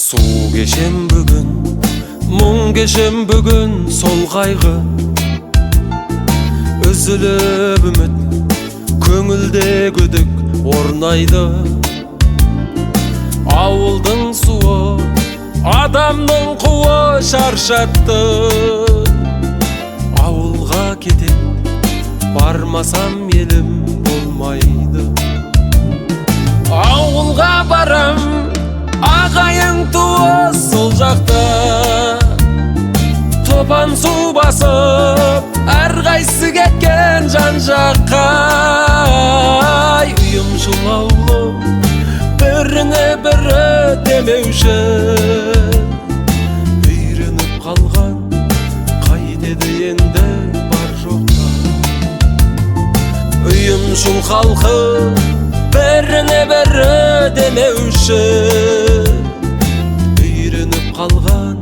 Суу кешем бүгүн, мұң кешем бүгүн, сол кайгы үзүлүп үмүт, көңүлдө күдүк орнайды. Ауылдың суы, адамдың куы шаршатты. Ауылга кетем, бармасам елім болмайды. Ауылга барам, ағайың туы сол жақта. Топан су басып, әрқайсы кеткен жан жаққа. Ұйымшыл ауылым, біріне бірі демеуші. Үйреніп қалған, қайтеді енді бар жоқта. Ұйымшыл халқы, біріне бірі демеуші. Үйреніп қалған,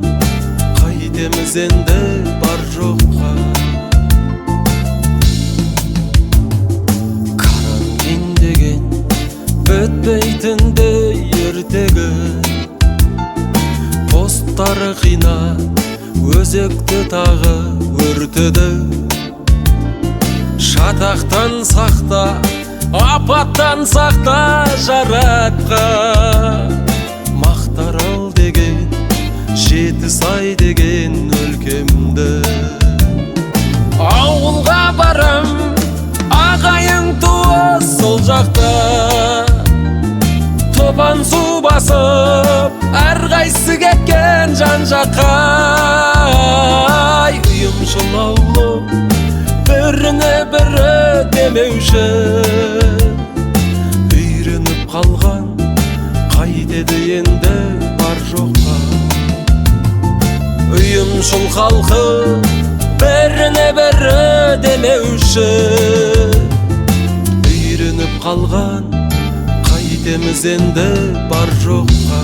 қайтеміз енді бар жоққа. Карантин деген бітпейтінде ертегі. Посттары қина, өзекті тағы өртеді. Шатақтан сақта, апаттан сақта жаратқа. Мақтарал деген, Жетісай деген өлкемді. Ауылға барам, ағайың туы сол жақта. Топан су басып, әрқайсы кеткен жан жаққа. Ұйымшыл ауылым, біріне бірі демеуші. Үйреніп қалған, қайтеді енді бар жоққа. Ұйымшыл халқы, біріне бірі демеуші. Үйреніп қалған, қайтеміз енді бар жоққа.